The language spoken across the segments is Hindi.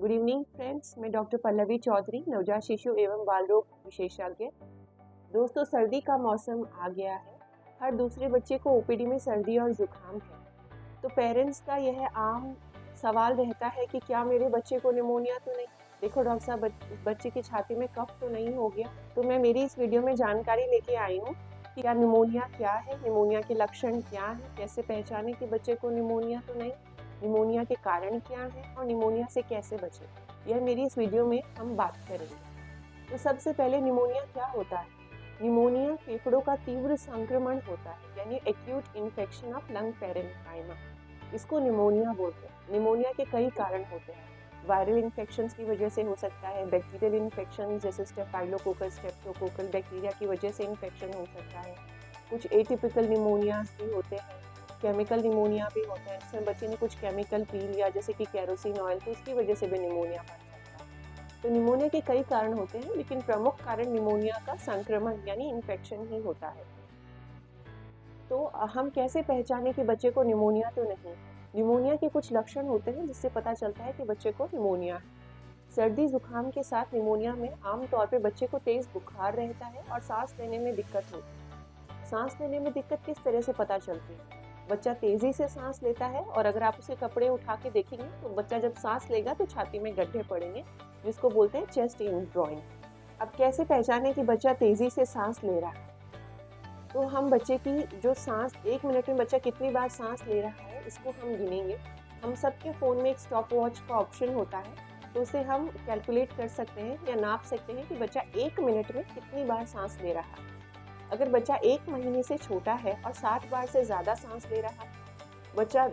गुड इवनिंग फ्रेंड्स, मैं डॉक्टर पल्लवी चौधरी, नवजात शिशु एवं बाल रोग विशेषज्ञ। दोस्तों, सर्दी का मौसम आ गया है। हर दूसरे बच्चे को ओपीडी में सर्दी और जुकाम है। तो पेरेंट्स का यह आम सवाल रहता है कि क्या मेरे बच्चे को निमोनिया तो नहीं। देखो डॉक्टर साहब, बच्चे की छाती में कफ तो नहीं हो गया। तो मैं मेरी इस वीडियो में जानकारी लेके आई हूँ कि क्या निमोनिया क्या है, निमोनिया के लक्षण क्या है, कैसे पहचाने कि बच्चे को निमोनिया तो नहीं, निमोनिया के कारण क्या हैं और निमोनिया से कैसे बचें। यह मेरी इस वीडियो में हम बात करेंगे। तो सबसे पहले निमोनिया क्या होता है। निमोनिया फेफड़ों का तीव्र संक्रमण होता है, यानी acute infection of lung parenchyma. इसको निमोनिया बोलते हैं। निमोनिया के कई कारण होते हैं। वायरल इन्फेक्शंस की वजह से हो सकता है, बैक्टीरियल इन्फेक्शन जैसे स्टेफाइलोकोकस, स्ट्रेप्टोकोकल बैक्टीरिया की वजह से इन्फेक्शन हो सकता है। कुछ एटिपिकल निमोनियाज भी होते हैं, केमिकल निमोनिया भी होता है, जिसमें बच्चे ने कुछ केमिकल पी लिया जैसे कि केरोसिन ऑयल, तो उसकी वजह से भी निमोनिया बन सकता है। तो निमोनिया के कई कारण होते हैं, लेकिन प्रमुख कारण निमोनिया का संक्रमण यानी इन्फेक्शन ही होता है। तो हम कैसे पहचाने कि बच्चे को निमोनिया तो नहीं। निमोनिया के कुछ लक्षण होते हैं जिससे पता चलता है कि बच्चे को निमोनिया है। सर्दी जुकाम के साथ निमोनिया में आमतौर पर बच्चे को तेज बुखार रहता है और सांस लेने में दिक्कत होती है। सांस लेने में दिक्कत किस तरह से पता चलती है। बच्चा तेजी से सांस लेता है और अगर आप उसके कपड़े उठा के देखेंगे तो बच्चा जब सांस लेगा तो छाती में गड्ढे पड़ेंगे, जिसको बोलते हैं चेस्ट इन ड्रॉइंग। अब कैसे पहचाने कि बच्चा तेजी से सांस ले रहा है। तो हम बच्चे की जो सांस, 1 मिनट में बच्चा कितनी बार सांस ले रहा है इसको हम गिनेंगे। हम सबके फ़ोन में एक स्टॉप वॉच का ऑप्शन होता है, तो उसे हम कैलकुलेट कर सकते हैं या नाप सकते हैं कि बच्चा 1 मिनट में कितनी बार सांस ले रहा है। अगर बच्चा 1 महीने से छोटा है और 60 बार से ज़्यादा सांस ले रहा है, बच्चा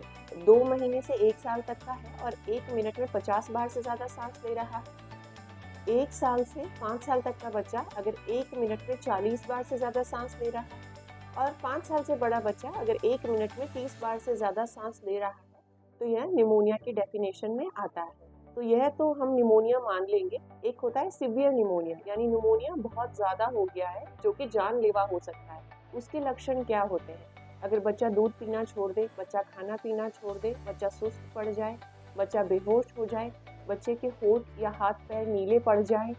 2 महीने से 1 साल तक का है और 1 मिनट में 50 बार से ज़्यादा सांस ले रहा है, 1 साल से 5 साल तक का बच्चा अगर 1 मिनट में 40 बार से ज़्यादा सांस ले रहा है और 5 साल से बड़ा बच्चा अगर 1 मिनट में 30 बार से ज़्यादा सांस ले रहा है, तो यह निमोनिया की डेफिनेशन में आता है। तो यह तो हम निमोनिया मान लेंगे। एक होता है सीवियर निमोनिया, यानी निमोनिया बहुत ज़्यादा हो गया है जो कि जानलेवा हो सकता है। उसके लक्षण क्या होते हैं। अगर बच्चा दूध पीना छोड़ दे, बच्चा खाना पीना छोड़ दे, बच्चा सुस्त पड़ जाए, बच्चा बेहोश हो जाए, बच्चे के होंठ या हाथ पैर नीले पड़ जाए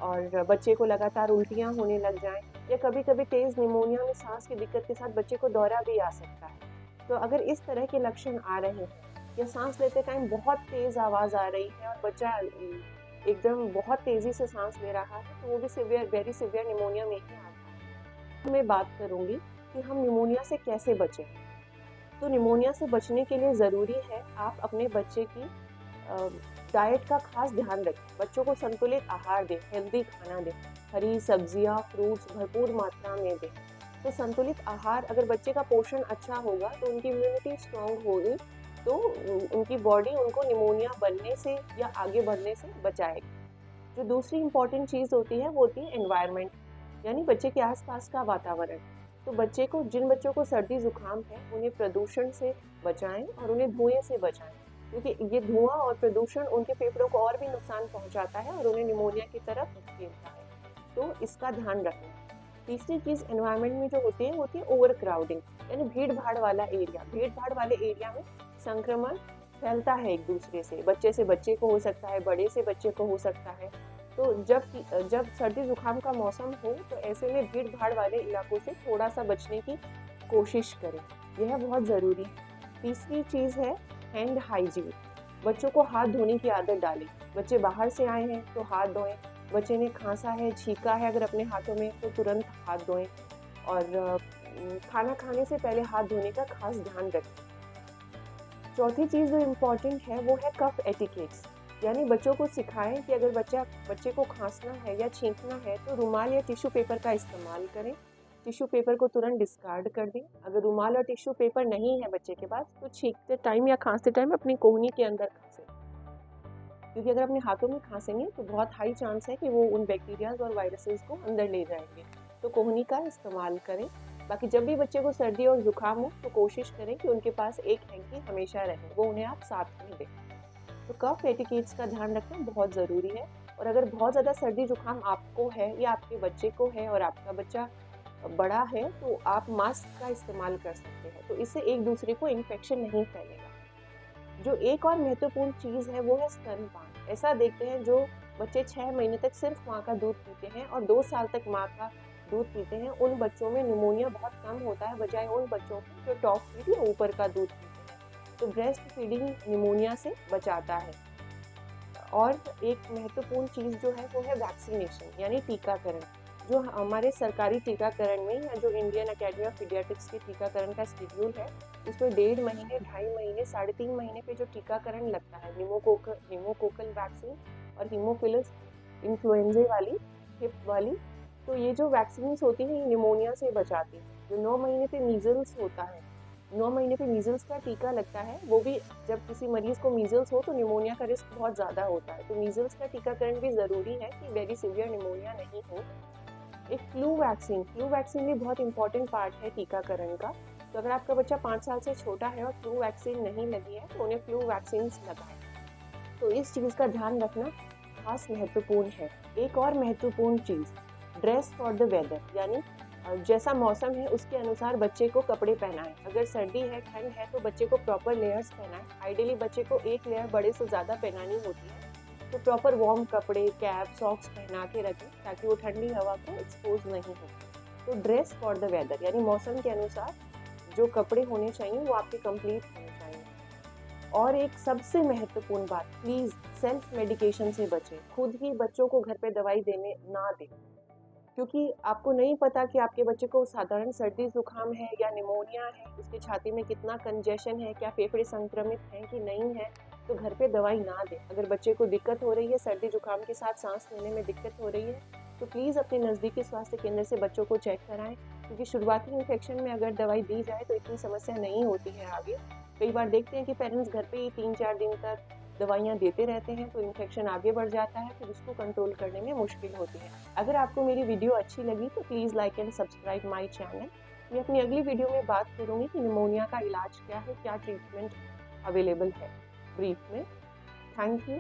और बच्चे को लगातार उल्टियाँ होने लग जाएं, या कभी कभी तेज़ निमोनिया में सांस की दिक्कत के साथ बच्चे को दौरा भी आ सकता है। तो अगर इस तरह के लक्षण आ रहे हैं या सांस लेते टाइम बहुत तेज़ आवाज़ आ रही है और बच्चा एकदम बहुत तेज़ी से सांस ले रहा है, तो वो भी वेरी सीवियर निमोनिया में ही आता है। मैं बात करूँगी कि हम निमोनिया से कैसे बचें। तो निमोनिया से बचने के लिए ज़रूरी है आप अपने बच्चे की डाइट का खास ध्यान रखें। बच्चों को संतुलित आहार दें, हेल्दी खाना दें, हरी सब्जियां, फ्रूट्स भरपूर मात्रा में दें। तो संतुलित आहार, अगर बच्चे का पोषण अच्छा होगा तो उनकी इम्यूनिटी स्ट्रांग होगी, तो उनकी बॉडी उनको निमोनिया बनने से या आगे बढ़ने से बचाएगी। जो दूसरी इम्पॉर्टेंट चीज़ होती है वो होती है एनवायरनमेंट, यानी बच्चे के आसपास का वातावरण। तो बच्चे को, जिन बच्चों को सर्दी जुकाम है, उन्हें प्रदूषण से बचाएं और उन्हें धुएं से बचाएं, क्योंकि ये धुआं और प्रदूषण उनके फेफड़ों को और भी नुकसान पहुंचाता है और उन्हें निमोनिया की तरफ धकेलता है। तो इसका ध्यान रखना। तीसरी चीज़ एनवायरनमेंट में जो होती है ओवर क्राउडिंग, यानी भीड़ भाड़ वाला एरिया। भीड़ भाड़ वाले एरिया में संक्रमण फैलता है एक दूसरे से बच्चे को हो सकता है, बड़े से बच्चे को हो सकता है। तो जब सर्दी जुकाम का मौसम हो तो ऐसे में भीड़ भाड़ वाले इलाकों से थोड़ा सा बचने की कोशिश करें, यह बहुत ज़रूरी है। तीसरी चीज़ है हैंड हाइजीन। बच्चों को हाथ धोने की आदत डालें। बच्चे बाहर से आए हैं तो हाथ धोएं। बच्चे ने खांसा है, छींका है अगर अपने हाथों में, तो तुरंत हाथ धोएं और खाना खाने से पहले हाथ धोने का खास ध्यान रखें। चौथी चीज़ जो इम्पॉर्टेंट है वो है कफ एटिकेट्स, यानी बच्चों को सिखाएं कि अगर बच्चे को खांसना है या छींकना है तो रुमाल या टिश्यू पेपर का इस्तेमाल करें। टिश्यू पेपर को तुरंत डिस्कार्ड कर दें। अगर रुमाल और टिश्यू पेपर नहीं है बच्चे के पास तो छींकते टाइम या खांसते टाइम अपनी कोहनी के अंदर खांसें, क्योंकि अगर अपने हाथों में खांसेंगे तो बहुत हाई चांस है कि वो उन बैक्टीरियाज और वायरसेस को अंदर ले जाएंगे। तो कोहनी का इस्तेमाल करें। बाकी जब भी बच्चे को सर्दी और जुकाम हो तो कोशिश करें कि उनके पास एक हैंकी हमेशा रहे, वो उन्हें आप साथ में दें। तो कफ एटिकेट्स का ध्यान रखना बहुत ज़रूरी है। और अगर बहुत ज़्यादा सर्दी जुकाम आपको है या आपके बच्चे को है और आपका बच्चा बड़ा है तो आप मास्क का इस्तेमाल कर सकते हैं, तो इससे एक दूसरे को इन्फेक्शन नहीं फैलेगा। जो एक और महत्वपूर्ण चीज़ है वो है स्तनपान, ऐसा देखते हैं जो बच्चे 6 महीने तक सिर्फ माँ का दूध पीते हैं और 2 साल तक माँ का दूध पीते हैं, उन बच्चों में निमोनिया बहुत कम होता है बजाय उन बच्चों के जो टॉप फीड या ऊपर का दूध पीते हैं। तो ब्रेस्ट फीडिंग निमोनिया से बचाता है। और एक महत्वपूर्ण चीज़ जो है वो है वैक्सीनेशन यानी टीकाकरण। जो हमारे सरकारी टीकाकरण में या जो इंडियन अकेडमी ऑफ पीडियाट्रिक्स के टीकाकरण का शेड्यूल है, उसमें 1.5 महीने, 2.5 महीने, 3.5 महीने पे जो टीकाकरण लगता है, निमोकोकल वैक्सीन और हीमोफिलस इन्फ्लुएंजा वाली, हिप वाली, तो ये जो वैक्सीन्स होती हैं ये निमोनिया से बचाती हैं। जो 9 महीने पे मीजल्स होता है, 9 महीने पे मीजल्स का टीका लगता है, वो भी जब किसी मरीज को मीजल्स हो तो निमोनिया का रिस्क बहुत ज़्यादा होता है, तो मीजल्स का टीकाकरण भी ज़रूरी है कि वेरी सीवियर निमोनिया नहीं हो। एक फ्लू वैक्सीन भी बहुत इंपॉर्टेंट पार्ट है टीकाकरण का। तो अगर आपका बच्चा 5 साल से छोटा है और फ्लू वैक्सीन नहीं लगी है तो उन्हें फ्लू वैक्सीन लगाएं। तो इस चीज़ का ध्यान रखना खास महत्वपूर्ण है। एक और महत्वपूर्ण चीज़, ड्रेस फॉर द वेदर, यानी जैसा मौसम है उसके अनुसार बच्चे को कपड़े पहनाएं। अगर सर्दी है, ठंड है, तो बच्चे को प्रॉपर लेयर्स पहनाएं। आइडियली बच्चे को एक लेयर बड़े से ज़्यादा पहनानी होती है, तो प्रॉपर वार्म कपड़े, कैप, सॉक्स पहना के रखें ताकि वो ठंडी हवा को एक्सपोज नहीं हो। तो ड्रेस फॉर द वेदर यानी मौसम के अनुसार जो कपड़े होने चाहिए वो आपके कंप्लीट होने चाहिए। और एक सबसे महत्वपूर्ण बात, प्लीज़ सेल्फ मेडिकेशन से बचें। खुद ही बच्चों को घर पे दवाई देने ना दें, क्योंकि आपको नहीं पता कि आपके बच्चे को साधारण सर्दी जुकाम है या निमोनिया है, उसके छाती में कितना कंजेशन है, क्या फेफड़े संक्रमित हैं कि नहीं है। तो घर पे दवाई ना दें। अगर बच्चे को दिक्कत हो रही है, सर्दी जुकाम के साथ सांस लेने में दिक्कत हो रही है, तो प्लीज़ अपने नज़दीकी स्वास्थ्य केंद्र से बच्चों को चेक कराएं, क्योंकि शुरुआती इन्फेक्शन में अगर दवाई दी जाए तो इतनी समस्या नहीं होती है आगे। कई बार देखते हैं कि पेरेंट्स घर पे ही 3-4 दिन तक दवाइयाँ देते रहते हैं, तो इन्फेक्शन आगे बढ़ जाता है, फिर उसको कंट्रोल करने में मुश्किल होती है। अगर आपको मेरी वीडियो अच्छी लगी तो please like and subscribe my channel. मैं अपनी अगली वीडियो में बात करूँगी कि निमोनिया का इलाज क्या है, क्या ट्रीटमेंट अवेलेबल है ब्रीफ में। Thank you.